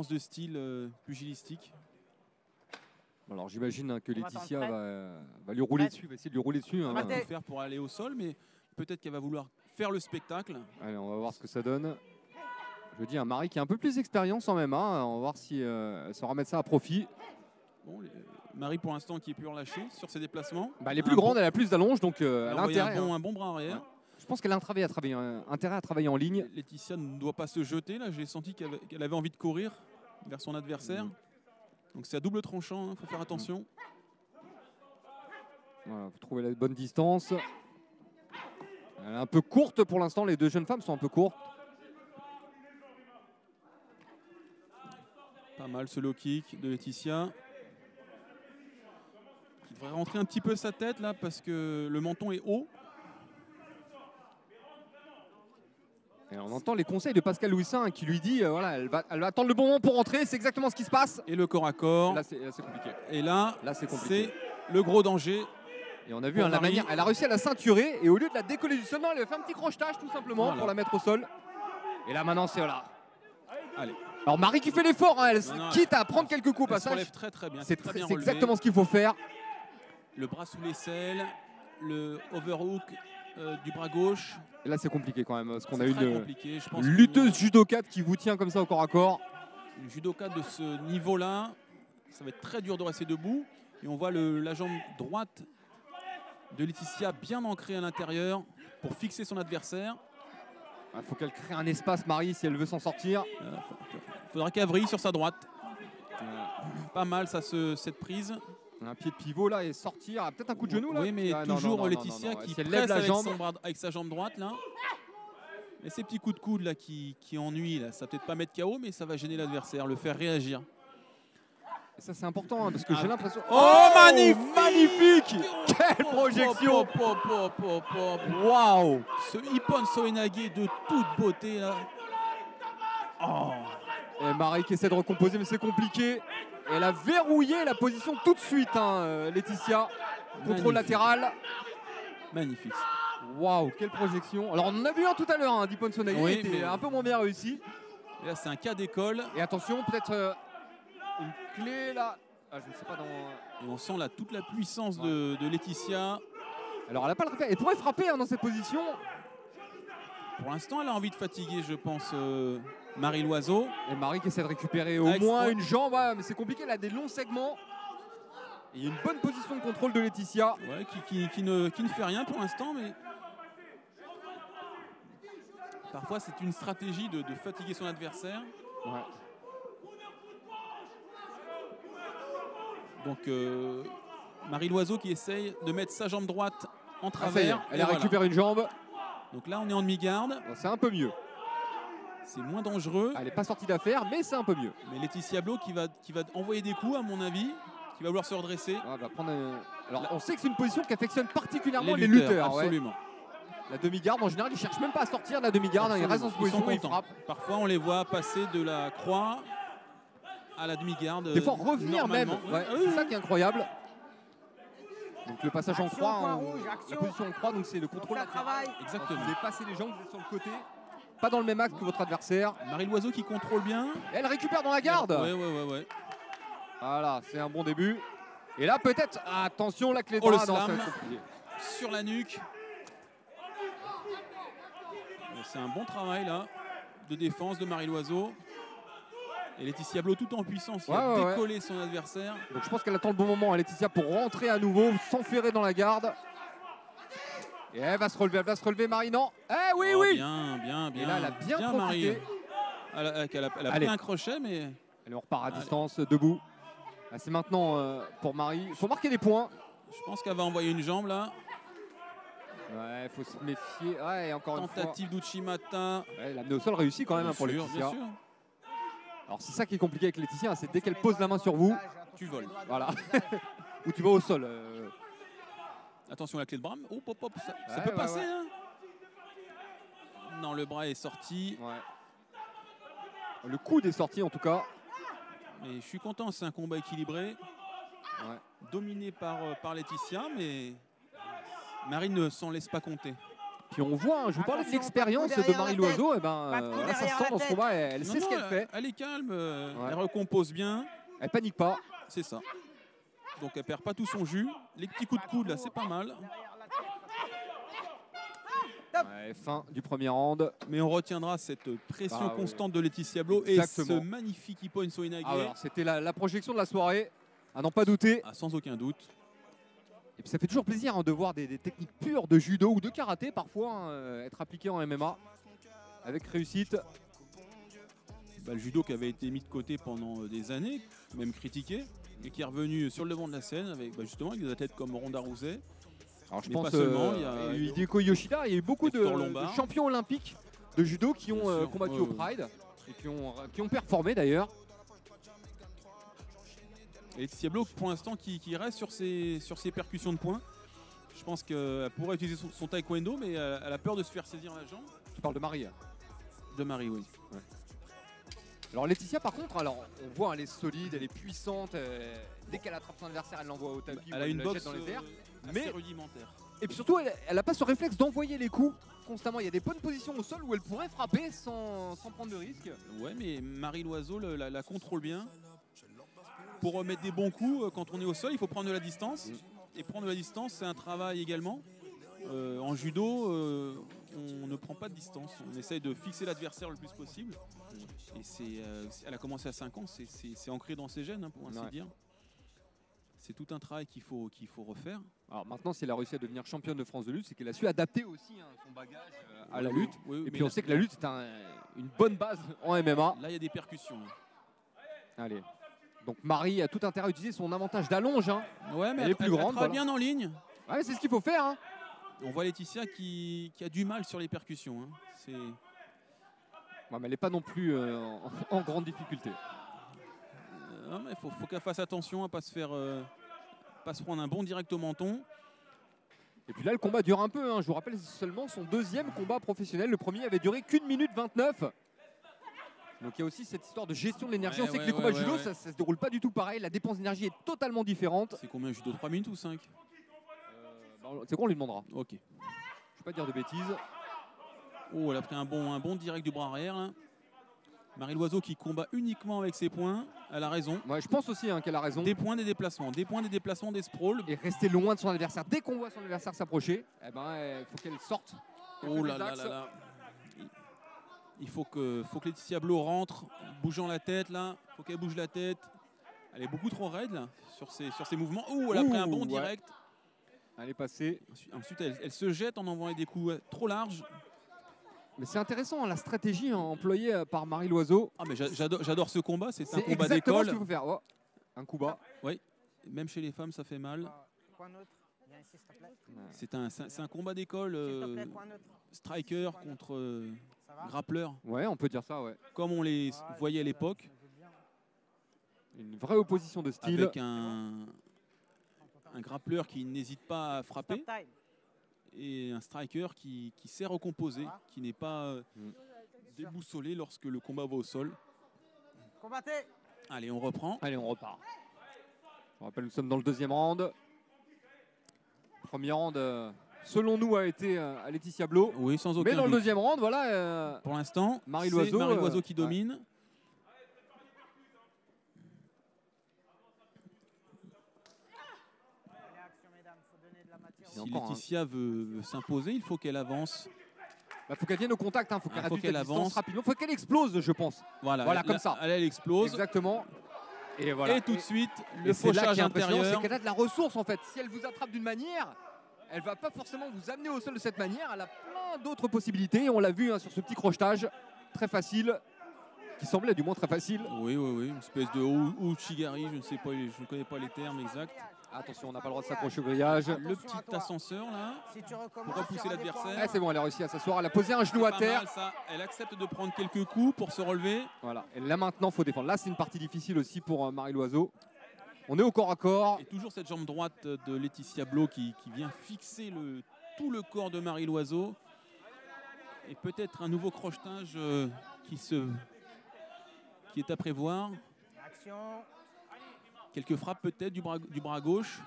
de style pugilistique. Alors j'imagine que Laetitia va lui rouler dessus, va essayer de lui rouler dessus. Elle va tout faire pour aller au sol, mais peut-être qu'elle va vouloir faire le spectacle. Allez, on va voir ce que ça donne. Je dis un Marie qui a un peu plus d'expérience en même. On va voir si elle saura mettre ça à profit. Bon, Marie pour l'instant qui est plus relâchée sur ses déplacements. Elle est plus grande, elle a plus d'allonge, donc elle a intérêt. Un bon bras arrière. Ouais. Je pense qu'elle a intérêt à travailler en ligne. Laetitia ne doit pas se jeter. Là, j'ai senti qu'elle avait envie de courir vers son adversaire. Donc c'est à double tranchant, il faut faire attention. Voilà, faut trouver la bonne distance. Elle est un peu courte pour l'instant, les deux jeunes femmes sont un peu courtes. Pas mal ce low kick de Laetitia. Il devrait rentrer un petit peu sa tête là parce que le menton est haut. Et on entend les conseils de Pascal Louissin qui lui dit voilà, elle va attendre le bon moment pour rentrer, c'est exactement ce qui se passe. Et le corps à corps. Là c'est compliqué. Et là c'est le gros danger. Et on a vu la manière, elle a réussi à la ceinturer et au lieu de la décoller du sol, non, elle a fait un petit crochetage tout simplement pour la mettre au sol. Et là maintenant c'est là. Allez. Alors Marie qui fait l'effort, elle quitte à prendre quelques coups au passage. Elle se relève très bien. C'est exactement ce qu'il faut faire. Le bras sous l'aisselle, le overhook du bras gauche. Et là c'est compliqué quand même, parce qu'on a une lutteuse judokate qui vous tient comme ça au corps à corps. Une judokate de ce niveau-là, ça va être très dur de rester debout. Et on voit la jambe droite de Laetitia bien ancrée à l'intérieur pour fixer son adversaire. Il faut qu'elle crée un espace, Marie, si elle veut s'en sortir. Il faudra qu'elle vrille sur sa droite. Pas mal ça, cette prise. Un pied de pivot là et sortir. Peut-être un coup de genou là. Oui, mais toujours Laetitia qui presse avec sa jambe droite là. Et ces petits coups de coude là qui ennuient, là, ça va peut-être pas mettre KO, mais ça va gêner l'adversaire, le faire réagir. Et ça c'est important parce que j'ai l'impression. Oh, magnifique! Quelle projection! Waouh! Ce Ippon Soenage de toute beauté là. Oh. Et Marie qui essaie de recomposer, mais c'est compliqué. Et elle a verrouillé la position tout de suite, Laetitia. Contrôle latéral. Magnifique. Waouh, quelle projection. Alors on en a vu un tout à l'heure, d'Ippon Soenage, qui était un peu moins bien réussi. Et là c'est un cas d'école. Et attention, peut-être une clé là. Je ne sais pas dans... Et on sent là toute la puissance de Laetitia. Alors elle n'a pas le réflexe. Elle pourrait frapper dans cette position. Pour l'instant, elle a envie de fatiguer, je pense, Marie Loiseau. Et Marie qui essaie de récupérer au moins une jambe, mais c'est compliqué, elle a des longs segments. Et il y a une bonne position de contrôle de Laetitia. Ouais, qui ne fait rien pour l'instant, mais parfois c'est une stratégie de fatiguer son adversaire. Ouais. Donc Marie Loiseau qui essaye de mettre sa jambe droite en travers. Elle a récupéré une jambe. Donc là on est en demi-garde. C'est un peu mieux. C'est moins dangereux. Elle n'est pas sortie d'affaire, mais c'est un peu mieux. Mais Laetitia Blo qui va envoyer des coups à mon avis, qui va vouloir se redresser. Va prendre Alors on sait que c'est une position qu'affectionnent particulièrement les lutteurs. Absolument. Ouais. La demi-garde en général ils ne cherchent même pas à sortir de la demi-garde, ils restent dans cette position et ils frappent. Parfois on les voit passer de la croix à la demi-garde. Des fois revenir même. C'est ça qui est incroyable. Donc le passage en croix, la position en croix, donc c'est le contrôle latéral. Exactement. Vous dépassez les jambes, vous êtes sur le côté, pas dans le même axe que votre adversaire. Marie Loiseau qui contrôle bien. Et elle récupère dans la garde. Ouais. Voilà, c'est un bon début. Et là peut-être, attention la clé de bras sur la nuque. C'est un bon travail là de défense de Marie Loiseau. Et Laetitia Blo tout en puissance, qui a décollé son adversaire. Donc je pense qu'elle attend le bon moment, Laetitia, pour rentrer à nouveau, s'enferrer dans la garde. Et elle va se relever, Marie, non. Oui. Bien. Et là, elle a bien profité. Marie. Elle a pris un crochet, mais... Elle repart à distance, debout. C'est maintenant pour Marie. Il faut marquer des points. Je pense qu'elle va envoyer une jambe, là. Ouais, il faut se méfier. Ouais, encore une fois. Tentative d'Uchimata. Ouais, l'amener au sol réussi quand même pour Laetitia. Bien sûr. Alors c'est ça qui est compliqué avec Laetitia, c'est dès qu'elle pose la main sur vous, tu voles. Voilà. Ou tu vas au sol. Attention à la clé de bras. Ça peut passer. Hein. Non, le bras est sorti. Ouais. Le coude est sorti en tout cas. Mais je suis content, c'est un combat équilibré. Dominé par Laetitia, mais Marie ne s'en laisse pas compter. Puis on voit, hein, je vous parlais de Attention, l'expérience pas de coup de derrière Marie la tête. Loiseau, et Pas de coup là, ça se derrière sent la dans ce tête. combat, elle sait ce qu'elle fait, Elle est calme, Ouais. elle recompose bien, elle panique pas. c'est ça. Donc elle perd pas tout son jus. Les petits coups de coude là, c'est pas mal. Ouais, fin du premier round. Mais on retiendra cette pression Ah, oui. constante de Laetitia Blo et Exactement. ce magnifique Ippo Nsoinage. Ah, alors, c'était la projection de la soirée, à n'en pas douter. Ah, sans aucun doute. Et puis ça fait toujours plaisir, hein, de voir des techniques pures de judo ou de karaté parfois, hein, être appliquées en MMA avec réussite. Bah, le judo qui avait été mis de côté pendant des années, même critiqué, et qui est revenu sur le devant de la scène avec justement avec des athlètes comme Ronda Rousey. Alors je Mais pense pas seulement, il y a Hideko Yoshida, il y a eu beaucoup de Hector Lombard. champions olympiques de judo qui ont Bien sûr, combattu ouais, au ouais. Pride et qui ont performé d'ailleurs. Et Laetitia Blo, pour l'instant, qui reste sur ses percussions de poing. Je pense qu'elle pourrait utiliser son taekwondo, mais elle a peur de se faire saisir la jambe. Tu parles de Marie. De Marie, oui. Alors Laetitia par contre, alors on voit elle est solide, elle est puissante, dès qu'elle attrape son adversaire elle l'envoie au tapis ou Elle a une la boxe jette dans les airs. assez Mais- rudimentaire. Et puis surtout elle n'a pas ce réflexe d'envoyer les coups constamment. Il y a des bonnes positions au sol où elle pourrait frapper sans prendre de risque. Ouais, mais Marie Loiseau la contrôle bien. Pour mettre des bons coups, quand on est au sol, il faut prendre de la distance. Et prendre de la distance, c'est un travail également. En judo, on ne prend pas de distance. On essaye de fixer l'adversaire le plus possible. Et elle a commencé à 5 ans, c'est ancré dans ses gènes, hein, pour ainsi Ouais. dire. C'est tout un travail qu'il faut refaire. Alors maintenant si elle a réussi à devenir championne de France de lutte, c'est qu'elle a su adapter aussi, hein, son bagage à la lutte. Oui, Et mais puis on là- sait que la lutte c'est une bonne base en MMA. Là, il y a des percussions. Allez. Donc Marie a tout intérêt à utiliser son avantage d'allonge, hein. Ouais, mais Elle est plus grande, travaille voilà. bien en ligne. Ouais, c'est ce qu'il faut faire, hein. On voit Laetitia qui a du mal sur les percussions. Hein. Ouais, mais elle n'est pas non plus en grande difficulté. Non, mais faut qu'elle fasse attention à pas se prendre un bon direct au menton. Et puis là, le combat dure un peu, hein. Je vous rappelle, c'est seulement son deuxième combat professionnel. Le premier avait duré qu'1 minute 29. Donc il y a aussi cette histoire de gestion de l'énergie. Ouais, On sait que ouais, les combats ouais, de judo, ouais. ça se déroule pas du tout pareil. La dépense d'énergie est totalement différente. C'est combien judo, 3 minutes ou 5? C'est quoi, on lui demandera. Ok. Je ne vais pas dire de bêtises. Oh, elle a pris un bon direct du bras arrière. Là. Marie Loiseau qui combat uniquement avec ses points. Elle a raison. Ouais, je pense aussi, hein, qu'elle a raison. Des points, des déplacements. Des points, des déplacements, des sprawls. Et rester loin de son adversaire. Dès qu'on voit son adversaire s'approcher, il faut qu'elle sorte. Oh là là là là. Il faut que Laetitia Blo rentre, bougeant la tête là. Il faut qu'elle bouge la tête. Elle est beaucoup trop raide là, sur ses mouvements. Oh, elle a pris un bon ouais. direct. Elle est passée. Ensuite, elle se jette en envoyant des coups trop larges. Mais c'est intéressant, hein, la stratégie, hein, employée par Marie Loiseau. Ah, mais j'adore ce combat. C'est un C'est combat exactement ce d'école. qu'il faut faire. Oh, un coup bas. Même chez les femmes, ça fait mal. Point neutre. Viens ici, s'il te plaît. C'est un combat d'école. S'il te plaît, point neutre. Striker contre Ça va? grappleur, Ouais, on peut dire ça, ouais. comme on les voyait à l'époque, Une vraie opposition de style. avec un grappleur qui n'hésite pas à frapper Stop time. et un striker qui sait recomposer, qui n'est pas déboussolé lorsque le combat va au sol. Combattez. Allez, on reprend. Allez, on repart. Je rappelle, nous sommes dans le deuxième round. Premier round, selon nous, a été à Laetitia Blo. Oui, sans Mais aucun dans le doute. deuxième round, voilà. Pour l'instant, Marie c'est Loiseau, Marie Loiseau qui ouais. domine. Allez, action, mesdames. Faut donner de la matière. C'est Si encore, Laetitia veut s'imposer, il faut qu'elle avance. Bah, faut qu'elle vienne au contact, hein. Faut qu'elle Ah, faut réduise qu'elle la distance avance. rapidement. Faut qu'elle explose, je pense. Voilà, Voilà, comme ça. Elle explose. Exactement. Et voilà. Et tout de suite, Et le c'est là fauchage qui est impressionnant, intérieur. c'est qu'elle a de la ressource en fait. Si elle vous attrape d'une manière, elle va pas forcément vous amener au sol de cette manière. Elle a plein d'autres possibilités. On l'a vu, hein, sur ce petit crochetage très facile, qui semblait du moins très facile. Oui, une espèce de Uchigari, je ne sais pas, je ne connais pas les termes exacts. Attention, on n'a pas le droit de s'accrocher au grillage. Le petit ascenseur là, Si tu recommences, pour repousser il y aura des l'adversaire. points Ah, c'est bon, elle a réussi à s'asseoir. Elle a posé un genou à pas terre. mal, ça. Elle accepte de prendre quelques coups pour se relever. Voilà. Et là maintenant, faut défendre. Là, c'est une partie difficile aussi pour Marie Loiseau. On est au corps à corps. Et toujours cette jambe droite de Laetitia Blo qui vient fixer tout le corps de Marie Loiseau. Et peut-être un nouveau crochetage qui est à prévoir. Action. Quelques frappes peut-être du bras gauche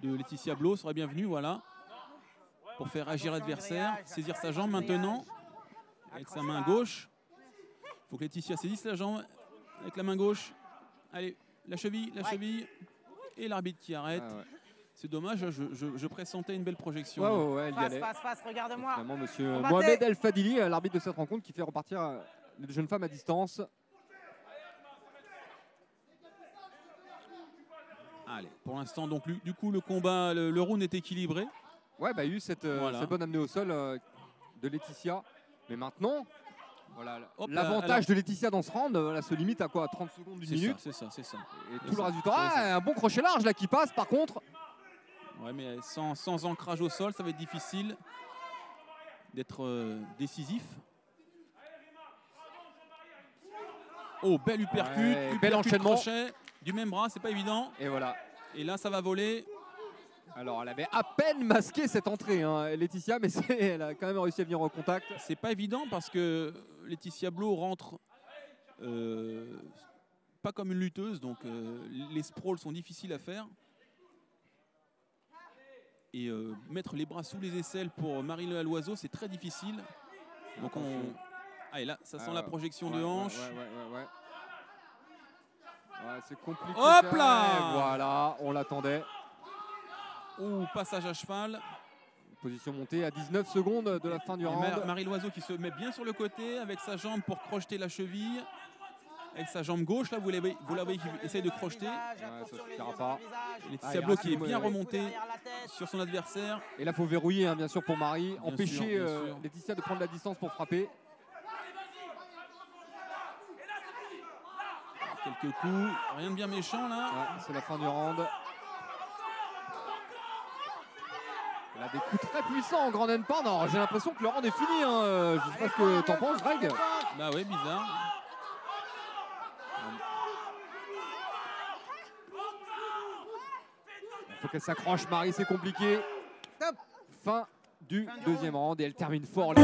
de Laetitia Blo serait bienvenue, voilà. pour faire agir l'adversaire. Saisir sa jambe maintenant avec sa main gauche. Il faut que Laetitia saisisse la jambe avec la main gauche. Allez, la cheville. Et l'arbitre qui arrête. Ah ouais. C'est dommage, je pressentais une belle projection. Ouais, elle y allait. Face, regarde-moi. Finalement, monsieur Combattez. Mohamed El Fadili, l'arbitre de cette rencontre, qui fait repartir les jeunes femmes à distance. Allez, pour l'instant, donc du coup, le combat, le round est équilibré. Ouais, bah, il y a eu cette bonne amenée au sol de Laetitia. Mais maintenant, voilà, Hop, l'avantage de Laetitia dans ce round se limite à quoi, 30 secondes, d'une minute. C'est ça. Et tout le reste du temps, un bon crochet large là qui passe par contre. Ouais, mais sans ancrage au sol, ça va être difficile d'être décisif. Oh, bel uppercut, Ouais, bel enchaînement. crochet, du même bras, c'est pas évident. Et voilà. Et là, ça va voler. Alors, elle avait à peine masqué cette entrée, hein, Laetitia, mais elle a quand même réussi à venir au contact. C'est pas évident parce que Laetitia Blo rentre pas comme une lutteuse, donc les sprawls sont difficiles à faire. Et mettre les bras sous les aisselles pour Marie-Léa Loiseau, c'est très difficile. Donc allez, là, ça sent la projection de hanche. Ouais, c'est compliqué. Hop ça. là. Et voilà, on l'attendait. Ouh, passage à cheval. Position montée à 19 secondes de la fin du round. Marie Loiseau qui se met bien sur le côté avec sa jambe pour crocheter la cheville. Avec sa jambe gauche, là, vous la voyez qui essaye de crocheter. Ouais, ça suffira pas. Laetitia Blo qui est bien remontée sur son adversaire. Et là, il faut verrouiller, hein, bien sûr, pour Marie. Bien Empêcher sûr. Laetitia de prendre la distance pour frapper. Quelques coups, rien de bien méchant là. Ouais, c'est la fin du round. Elle a des coups très puissants en grand endpoint. Alors, j'ai l'impression que le round est fini. Hein. Je sais pas ce que t'en penses, Greg. Bah ouais, bizarre. Il faut qu'elle s'accroche, Marie, c'est compliqué. Stop. Fin du deuxième round et elle termine fort.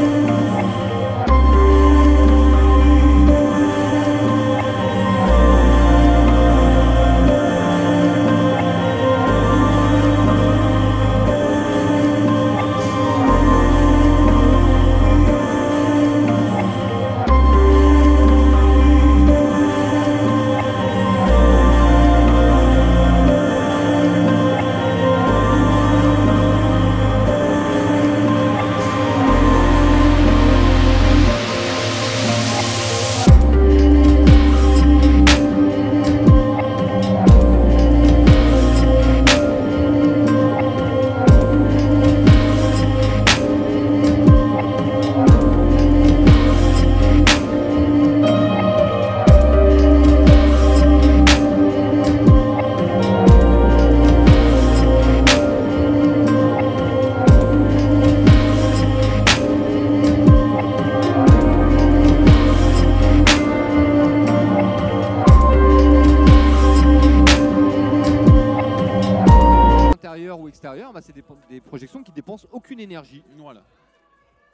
Ou extérieur, bah, c'est des projections qui dépensent aucune énergie. Voilà.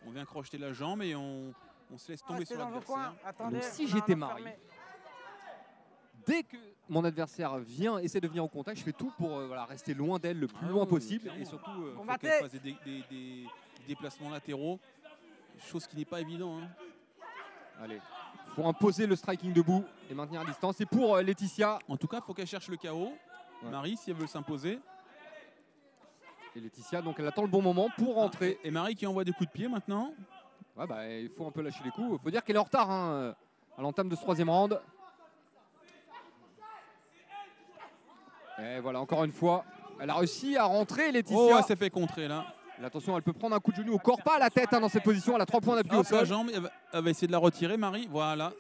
On vient crocheter la jambe et on se laisse tomber sur l'adversaire. Donc, si j'étais Marie, dès que mon adversaire essaie de venir au contact, je fais tout pour rester loin d'elle le plus loin possible. Et surtout, faut qu'elle fasse des déplacements latéraux, chose qui n'est pas évident. Hein. Allez, il faut imposer le striking debout et maintenir à distance. Et pour Laetitia. En tout cas, il faut qu'elle cherche le KO. Ouais. Marie, si elle veut s'imposer. Et Laetitia, donc elle attend le bon moment pour rentrer. Et Marie qui envoie des coups de pied maintenant. Ouais, bah, il faut un peu lâcher les coups. Il faut dire qu'elle est en retard hein, à l'entame de ce troisième round. Et voilà, encore une fois, elle a réussi à rentrer, Laetitia. Oh, elle s'est fait contrer là. Et attention, elle peut prendre un coup de genou au corps, pas à la tête hein, dans cette position. Elle a 3 points d'appui au sol. La jambe, elle va essayer de la retirer, Marie. Voilà.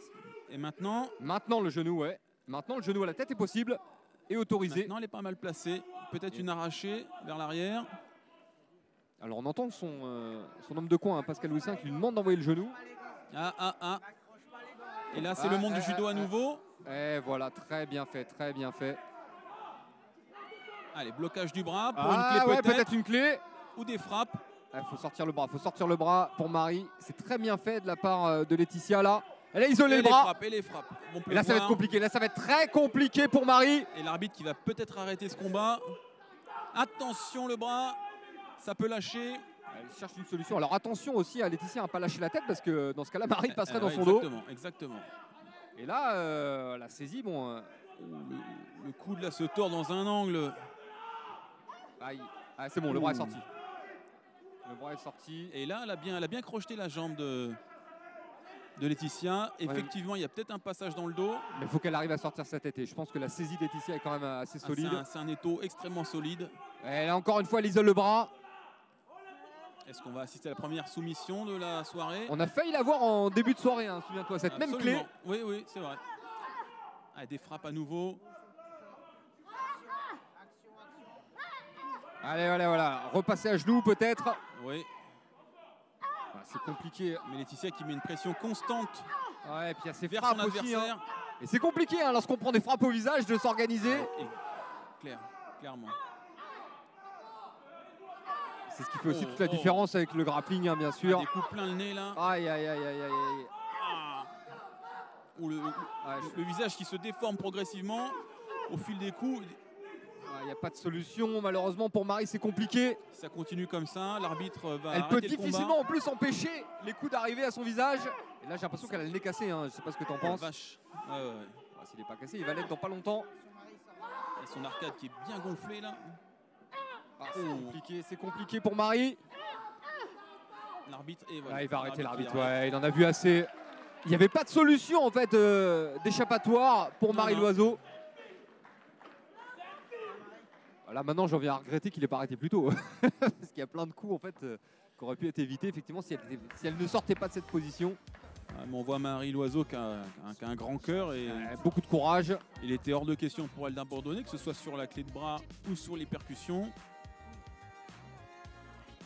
Et maintenant. Maintenant le genou, ouais. Maintenant le genou à la tête est possible et autorisé. Maintenant, elle est pas mal placée. Peut-être une arrachée vers l'arrière. Alors on entend son homme de coin, hein, Pascal Louissin, qui lui demande d'envoyer le genou. Ah. Et là, c'est le monde du judo à nouveau. Et voilà, très bien fait, très bien fait. Allez, blocage du bras pour une clé peut-être une clé. Ou des frappes. Il faut sortir le bras pour Marie. C'est très bien fait de la part de Laetitia là. Elle a isolé le bras. Et les frappes. Et là, ça va être compliqué. Là, ça va être très compliqué pour Marie. Et l'arbitre qui va peut-être arrêter ce combat. Attention, le bras. Ça peut lâcher. Elle cherche une solution. Alors attention aussi à Laetitia à ne pas lâcher la tête parce que dans ce cas-là, Marie passerait dans son dos. Exactement. Et là, la saisie, bon. Le coude là se tord dans un angle. Aïe. Ah, c'est bon, le bras est sorti. Le bras est sorti. Et là, elle a bien crocheté la jambe de Laetitia. Effectivement, il y a peut-être un passage dans le dos. Mais il faut qu'elle arrive à sortir sa tête. Et je pense que la saisie de Laetitia est quand même assez solide. C'est un étau extrêmement solide. Et là, encore une fois, elle isole le bras. Est-ce qu'on va assister à la première soumission de la soirée? On a failli la voir en début de soirée, hein, souviens-toi, cette même clé. Oui, c'est vrai. Ah, des frappes à nouveau. Allez, voilà. Repasser à genoux peut-être. Oui. Ah, c'est compliqué. Mais Laetitia qui met une pression constante Ouais, et puis il y a ses vers frappes son aussi. adversaire. Hein. Et c'est compliqué hein, lorsqu'on prend des frappes au visage de s'organiser. Clairement. C'est ce qui fait aussi toute la différence avec le grappling, hein, bien sûr. Des coups plein le nez là. Aïe. Ou le visage qui se déforme progressivement au fil des coups. Il n'y a pas de solution, malheureusement pour Marie c'est compliqué. Si ça continue comme ça, l'arbitre va Elle peut arrêter le combat. difficilement en plus empêcher les coups d'arriver à son visage. Et là j'ai l'impression qu'elle a le nez cassé, hein. Je ne sais pas ce que tu en penses. Vache. S'il n'est pas cassé, il va l'être dans pas longtemps. Et son arcade qui est bien gonflé là. C'est compliqué pour Marie. L'arbitre il va arrêter l'arbitre, il en a vu assez. Il n'y avait pas de solution en fait d'échappatoire pour Marie Loiseau. Là maintenant j'en viens à regretter qu'il n'ait pas arrêté plus tôt. Parce qu'il y a plein de coups en fait qui auraient pu être évités effectivement si elle ne sortait pas de cette position. Mais on voit Marie Loiseau qui a un grand cœur et beaucoup de courage. Il était hors de question pour elle d'abandonner, que ce soit sur la clé de bras ou sur les percussions.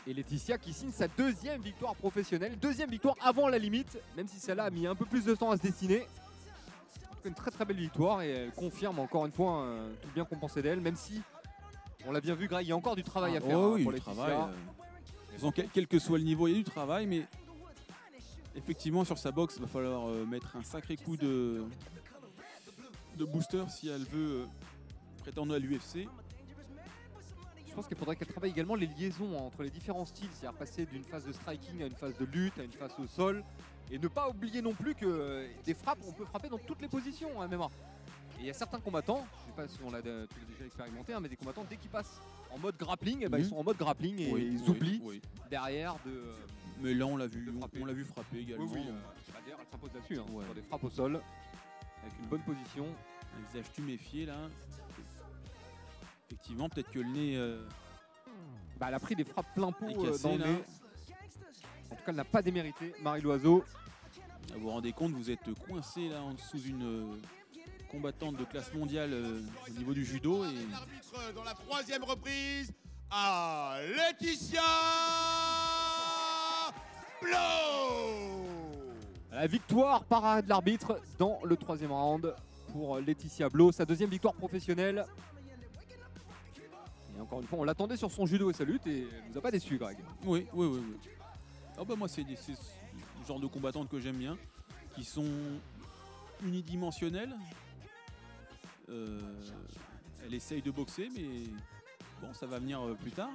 Et Laetitia qui signe sa deuxième victoire professionnelle, deuxième victoire avant la limite, même si celle-là a mis un peu plus de temps à se dessiner. Une très très belle victoire et elle confirme encore une fois tout bien compensé d'elle, même si on l'a bien vu, Greg, il y a encore du travail à faire pour Laetitia. Quel que soit le niveau, il y a du travail, mais effectivement sur sa boxe, il va falloir mettre un sacré coup de booster si elle veut prétendre à l'UFC. Je pense qu'il faudrait qu'elle travaille également les liaisons entre les différents styles, c'est-à-dire passer d'une phase de striking à une phase de lutte, à une phase au sol, et ne pas oublier non plus que des frappes, on peut frapper dans toutes les positions, hein, MMA. Et il y a certains combattants, je ne sais pas si on l'a déjà expérimenté, hein, mais des combattants, dès qu'ils passent en mode grappling, ils sont en mode grappling et ils oublient derrière de. Mais là, on l'a vu frapper également. D'ailleurs, elle s'impose là-dessus, sur des frappes au sol, avec une bonne position. Un visage tuméfié là. Effectivement, peut-être que le nez. Elle a pris des frappes plein pot cassé, dans le nez. En tout cas, elle n'a pas démérité, Marie Loiseau. Vous vous rendez compte, vous êtes coincé là sous une combattante de classe mondiale au niveau du judo. Et l'arbitre dans la troisième reprise à Laetitia Blow. La victoire par arrêt de l'arbitre dans le troisième round pour Laetitia Blow, sa deuxième victoire professionnelle. Et encore une fois, on l'attendait sur son judo et sa lutte et elle nous a pas déçu, Greg. Oui. Moi, c'est le genre de combattantes que j'aime bien, qui sont unidimensionnelles. Elle essaye de boxer, mais bon, ça va venir plus tard.